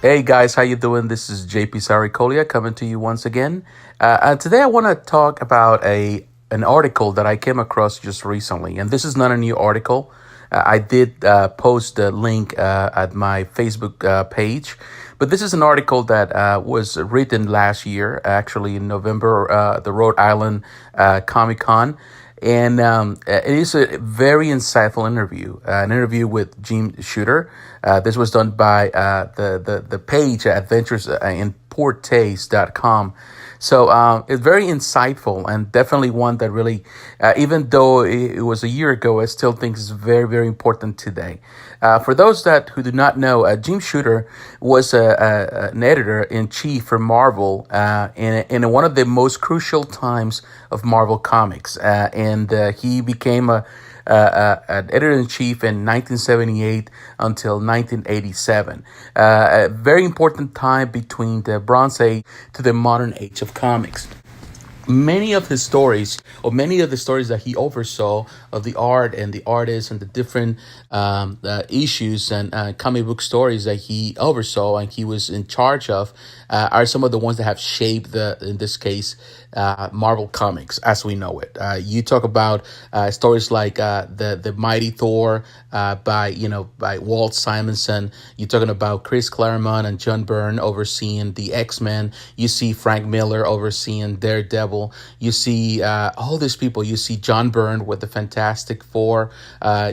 Hey guys, how you doing? This is JP Saricolia coming to you once again. And today I want to talk about a an article that I came across just recently, and this is not a new article. I did post the link at my Facebook page, but this is an article that was written last year, actually in November, the Rhode Island Comic Con. And it is a very insightful interview, an interview with Jim Shooter. This was done by the page Adventures in Poortaste.com. So it's very insightful and definitely one that really, even though it was a year ago, I still think is very, very important today. For those that who do not know, Jim Shooter was an editor in chief for Marvel in one of the most crucial times of Marvel Comics, and he became an editor-in-chief in 1978 until 1987. A very important time between the Bronze Age to the modern age of comics. Many of his stories, or many of the stories that he oversaw of the art and the artists and the different issues and comic book stories that he oversaw and he was in charge of, are some of the ones that have shaped in this case, Marvel Comics as we know it. You talk about stories like the Mighty Thor by Walt Simonson. You're talking about Chris Claremont and John Byrne overseeing the X-Men. You see Frank Miller overseeing Daredevil. You see all these people. You see John Byrne with the Fantastic Four.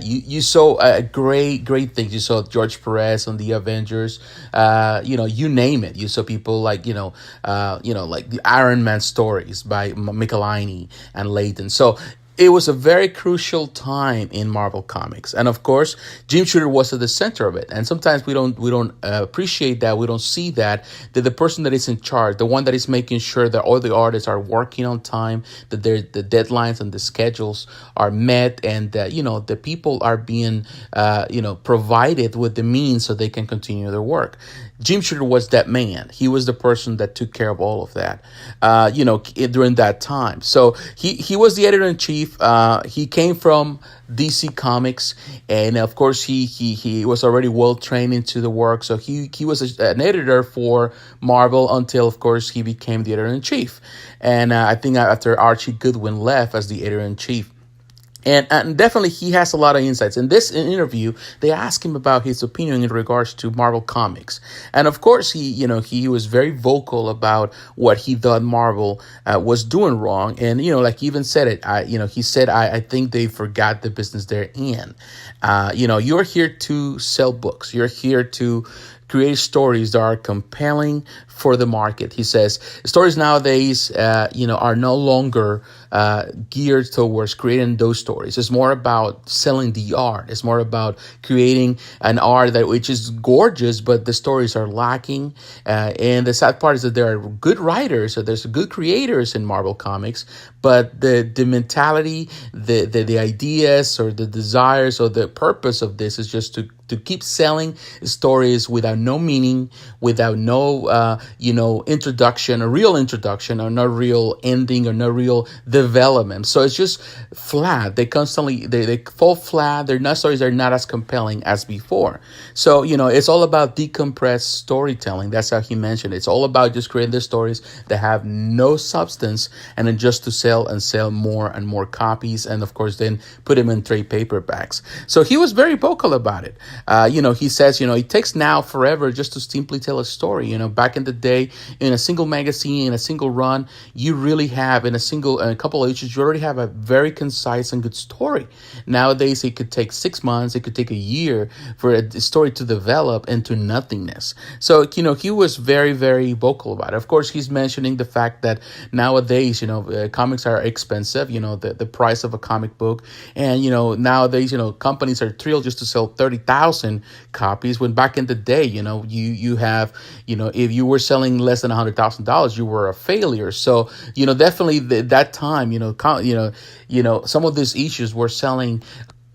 You saw great things. You saw George Perez on the Avengers. You name it. You saw people like like the Iron Man stories by Michelini and Layton. So it was a very crucial time in Marvel Comics, and of course, Jim Shooter was at the center of it. And sometimes we don't appreciate that, we don't see that the person that is in charge, the one that is making sure that all the artists are working on time, that the deadlines and the schedules are met, and that the people are being provided with the means so they can continue their work. Jim Shooter was that man. He was the person that took care of all of that, during that time. So he was the editor in chief. He came from DC Comics, and of course he was already well trained into the work. So he was an editor for Marvel until, of course, he became the editor in chief. And I think after Archie Goodwin left as the editor in chief. And definitely he has a lot of insights. In this interview, they asked him about his opinion in regards to Marvel Comics. And of course, he was very vocal about what he thought Marvel was doing wrong. And, like he even said it, he said, I think they forgot the business they're in. You're here to sell books. You're here to create stories that are compelling for the market. He says stories nowadays, are no longer geared towards creating those stories. It's more about selling the art. It's more about creating an art which is gorgeous, but the stories are lacking. And the sad part is that there are good writers, so there's good creators in Marvel Comics, but the mentality, the ideas or the desires or the purpose of this is just to keep selling stories without no meaning, without no introduction, a real introduction, or no real ending, or no real development. So it's just flat. They constantly they fall flat. Their stories are not as compelling as before. So it's all about decompressed storytelling. That's how he mentioned it. It's all about just creating the stories that have no substance, and then just to sell and sell more and more copies, and of course then put them in trade paperbacks. So he was very vocal about it. He says, it takes now forever just to simply tell a story. Back in the day, in a single magazine, in a single run, you really have, in a couple of issues, you already have a very concise and good story. Nowadays, it could take 6 months, it could take a year for a story to develop into nothingness. So, he was very, very vocal about it. Of course, he's mentioning the fact that nowadays, comics are expensive, the price of a comic book. And, nowadays, companies are thrilled just to sell 30,000 copies, when back in the day, you have, if you were selling less than $100,000, you were a failure. So, definitely that time, some of these issues were selling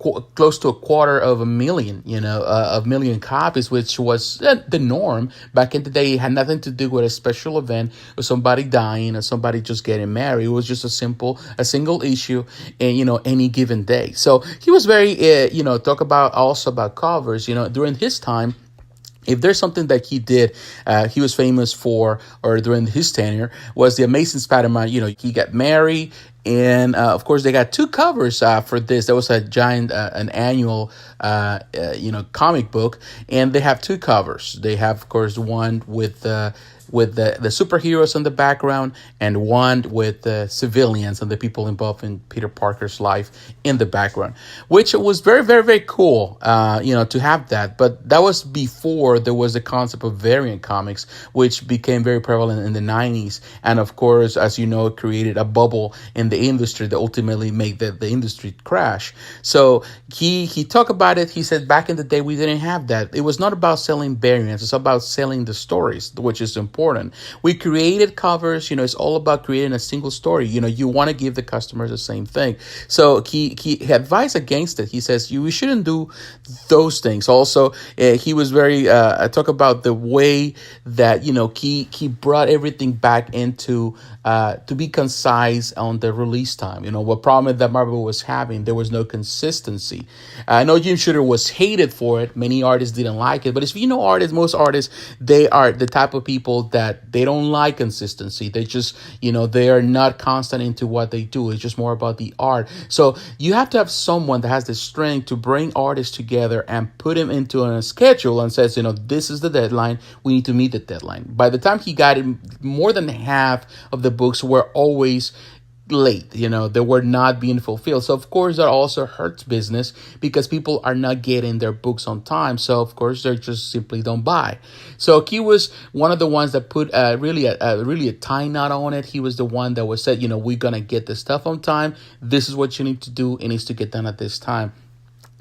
close to 250,000, of million copies, which was the norm back in the day. It had nothing to do with a special event or somebody dying or somebody just getting married. It was just a single issue, and any given day. So he was very, talk about also about covers. During his time, if there's something that he did, he was famous for, or during his tenure, was the Amazing Spider-Man. He got married, and of course they got two covers for this. There was a giant, an annual, comic book, and they have two covers. They have, of course, one with the superheroes in the background, and one with the civilians and the people involved in Peter Parker's life in the background, which was very, very, very cool, to have that. But that was before there was the concept of variant comics, which became very prevalent in the 90s. And of course, as you know, it created a bubble in the industry that ultimately made the industry crash. So he talked about it. He said, back in the day, we didn't have that. It was not about selling variants. It's about selling the stories, which is important. We created covers, it's all about creating a single story. You want to give the customers the same thing. So he advised against it. He says, we shouldn't do those things. Also, he was very, talk about the way that, he brought everything back into, to be concise on the release time. What problem that Marvel was having, there was no consistency. I know Jim Shooter was hated for it. Many artists didn't like it, but if artists, most artists, they are the type of people that they don't like consistency. They just, they are not constant into what they do. It's just more about the art. So you have to have someone that has the strength to bring artists together and put them into a schedule and says, this is the deadline. We need to meet the deadline. By the time he got it, more than half of the books were always late. They were not being fulfilled. So of course that also hurts business, because people are not getting their books on time. So of course they just simply don't buy. So he was one of the ones that put really a tie knot on it. He was the one that was said, we're gonna get the stuff on time. This is what you need to do. It needs to get done at this time.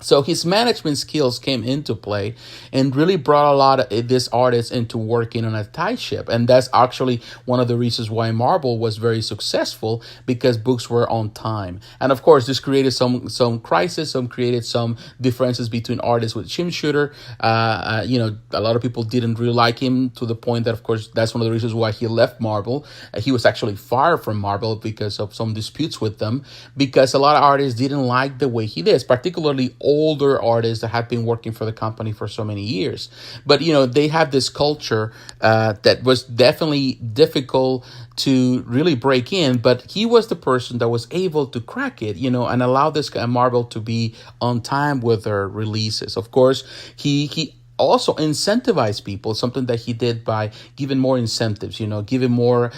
So his management skills came into play and really brought a lot of this artist into working on a tight ship. And that's actually one of the reasons why Marvel was very successful, because books were on time. And of course, this created some crisis, created some differences between artists with Jim Shooter. A lot of people didn't really like him, to the point that, of course, that's one of the reasons why he left Marvel. He was actually fired from Marvel because of some disputes with them, because a lot of artists didn't like the way he did, particularly older artists that have been working for the company for so many years. But, they have this culture that was definitely difficult to really break in. But he was the person that was able to crack it, and allow this Marvel to be on time with their releases. Of course, he also incentivize people, something that he did by giving more incentives, giving more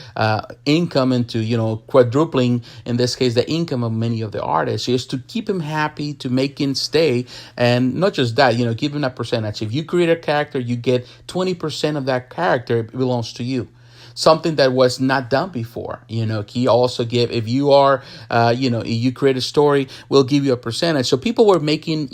income into, quadrupling, in this case, the income of many of the artists, just to keep him happy, to make him stay. And not just that, give him a percentage. If you create a character, you get 20% of that character. It belongs to you. Something that was not done before. He also gave, if you are, if you create a story, we'll give you a percentage. So people were making,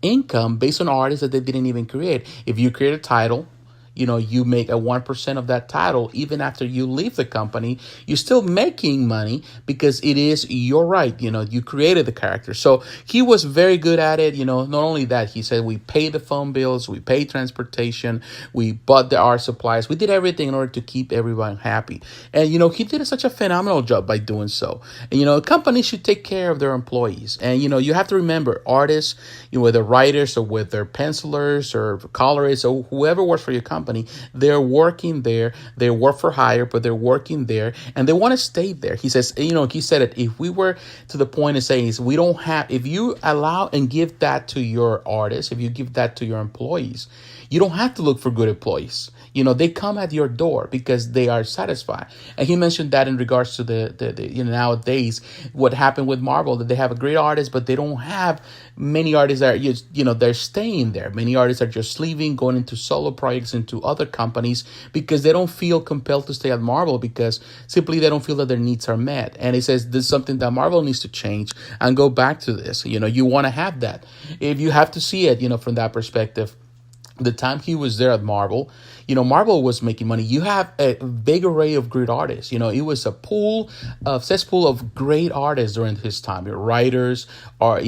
income based on artists that they didn't even create. If you create a title, you make a 1% of that title. Even after you leave the company, you're still making money, because it is your right. You created the character. So he was very good at it. Not only that, he said, we pay the phone bills, we pay transportation, we bought the art supplies, we did everything in order to keep everyone happy. And, he did such a phenomenal job by doing so. And, companies should take care of their employees. And, you have to remember, artists, whether writers or whether pencilers or colorists or whoever works for your company, they're working there. They work for hire, but they're working there and they want to stay there. He says, he said it, if we were to the point of saying, we don't have, if you allow and give that to your artists, if you give that to your employees, you don't have to look for good employees. They come at your door because they are satisfied. And he mentioned that in regards to the nowadays, what happened with Marvel, that they have a great artist, but they don't have many artists that are, they're staying there. Many artists are just leaving, going into solo projects, into other companies, because they don't feel compelled to stay at Marvel, because simply they don't feel that their needs are met. And he says this is something that Marvel needs to change and go back to this. You want to have that. If you have to see it, from that perspective, the time he was there at Marvel, Marvel was making money. You have a big array of great artists. It was a cesspool of great artists during his time. Writers, or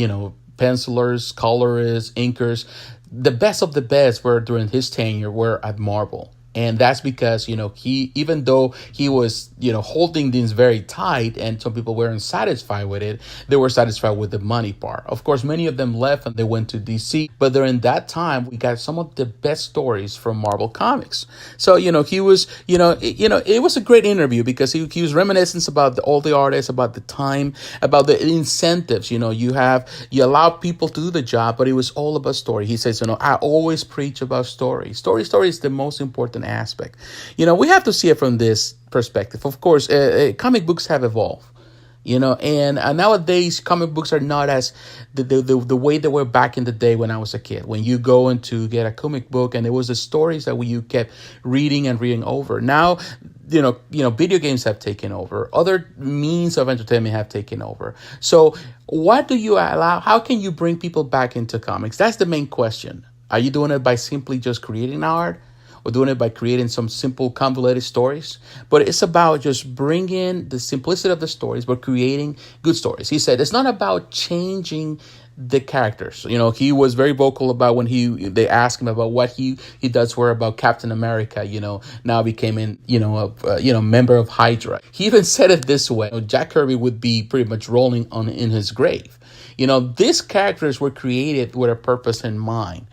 pencilers, colorists, inkers. The best of the best were during his tenure were at Marvel. And that's because, he, even though he was, holding things very tight and some people weren't satisfied with it, they were satisfied with the money part. Of course, many of them left and they went to DC. But during that time, we got some of the best stories from Marvel Comics. So, he was, it was a great interview because he was reminiscent about all the artists, about the time, about the incentives. You allow people to do the job, but it was all about story. He says, I always preach about story. Story is the most important aspect. We have to see it from this perspective. Of course, comic books have evolved. And nowadays comic books are not as the way they were back in the day when I was a kid. When you go in to get a comic book and it was the stories that you kept reading and reading over. Now, video games have taken over. Other means of entertainment have taken over. So what do you allow? How can you bring people back into comics? That's the main question. Are you doing it by simply just creating art? Or doing it by creating some simple convoluted stories? But it's about just bringing the simplicity of the stories, but creating good stories. He said it's not about changing the characters. He was very vocal about when they asked him about what he does for about Captain America, now became a member of Hydra. He even said it this way: Jack Kirby would be pretty much rolling in his grave. These characters were created with a purpose in mind.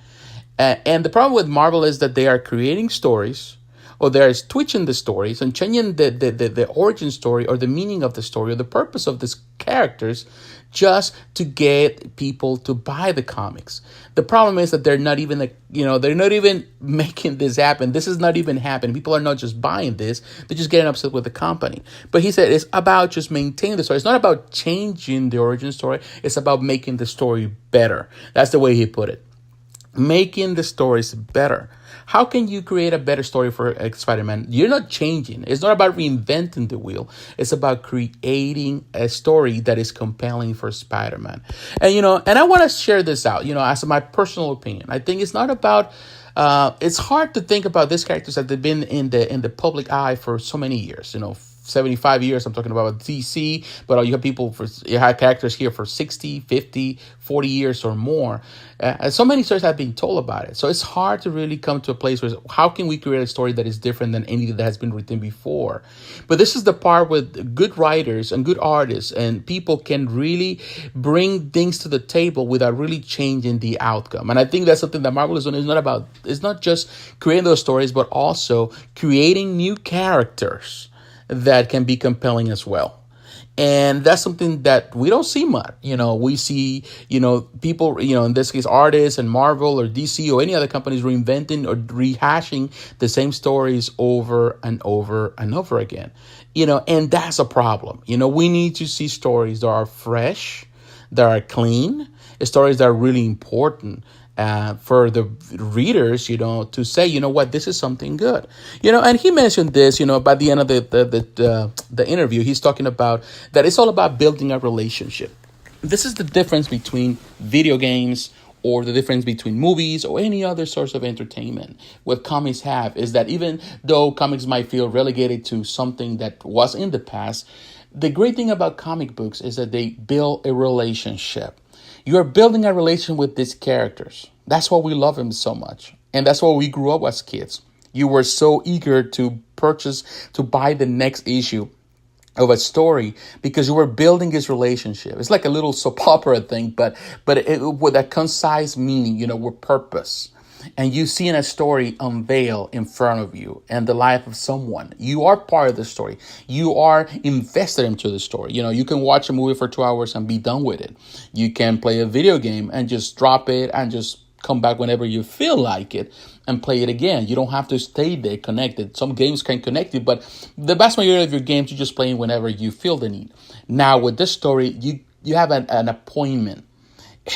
And the problem with Marvel is that they are creating stories, or they're twitching the stories and changing the origin story or the meaning of the story or the purpose of these characters just to get people to buy the comics. The problem is that they're not even making this happen. This is not even happening. People are not just buying this. They're just getting upset with the company. But he said it's about just maintaining the story. It's not about changing the origin story. It's about making the story better. That's the way he put it. Making the stories better. How can you create a better story for Spider-Man? You're not changing. It's not about reinventing the wheel. It's about creating a story that is compelling for Spider-Man. And I want to share this out, as my personal opinion. I think it's not about it's hard to think about these characters that they've been in the public eye for so many years, 75 years. I'm talking about DC, but you have characters here for 60, 50, 40 years or more. And so many stories have been told about it. So it's hard to really come to a place where how can we create a story that is different than any that has been written before? But this is the part with good writers and good artists and people can really bring things to the table without really changing the outcome. And I think that's something that Marvel is doing. It's not just creating those stories, but also creating new characters that can be compelling as well. And that's something that we don't see much. We see, people, in this case, artists and Marvel or DC or any other companies reinventing or rehashing the same stories over and over and over again. And that's a problem. We need to see stories that are fresh, that are clean, stories that are really important. For the readers, to say, what, this is something good, and he mentioned this, by the end of the interview, he's talking about that it's all about building a relationship. This is the difference between video games or the difference between movies or any other source of entertainment. What comics have is that even though comics might feel relegated to something that was in the past, the great thing about comic books is that they build a relationship. You're building a relation with these characters. That's why we love them so much. And that's why we grew up as kids. You were so eager to buy the next issue of a story because you were building this relationship. It's like a little soap opera thing, but with a concise meaning, with purpose. And you see in a story unveil in front of you and the life of someone. You are part of the story. You are invested into the story. You can watch a movie for 2 hours and be done with it. You can play a video game and just drop it and just come back whenever you feel like it and play it again. You don't have to stay there connected. Some games can connect you, but the vast majority of your games you're just playing whenever you feel the need. Now with this story, you have an appointment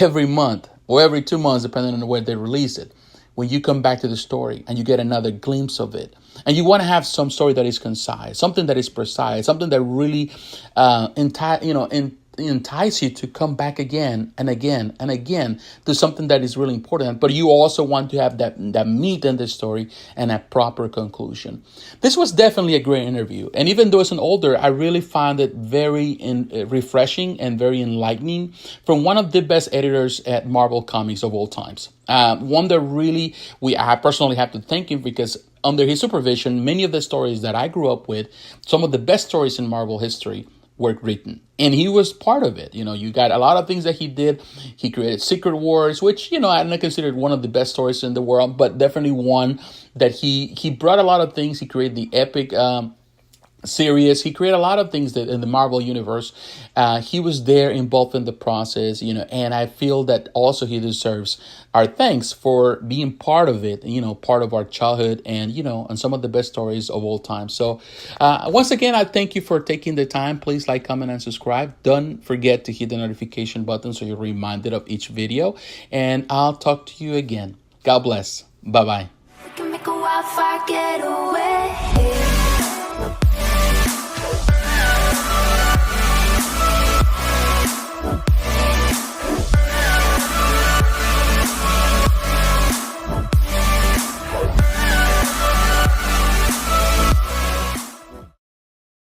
every month or every 2 months, depending on when they release it. When you come back to the story and you get another glimpse of it, and you want to have some story that is concise, something that is precise, something that really entice you to come back again and again and again to something that is really important. But you also want to have that meat in the story and a proper conclusion. This was definitely a great interview. And even though it's an older, I really found it very refreshing and very enlightening from one of the best editors at Marvel Comics of all times. One that really I personally have to thank him because under his supervision, many of the stories that I grew up with, some of the best stories in Marvel history, were written. And he was part of it. You got a lot of things that he did. He created Secret Wars, which, I don't consider one of the best stories in the world, but definitely one that he brought a lot of things. He created the epic series. He created a lot of things that in the Marvel universe. He was there involved in the process, and I feel that also he deserves our thanks for being part of it, part of our childhood and, and some of the best stories of all time. So once again, I thank you for taking the time. Please like, comment, and subscribe. Don't forget to hit the notification button so you're reminded of each video. And I'll talk to you again. God bless. Bye-bye.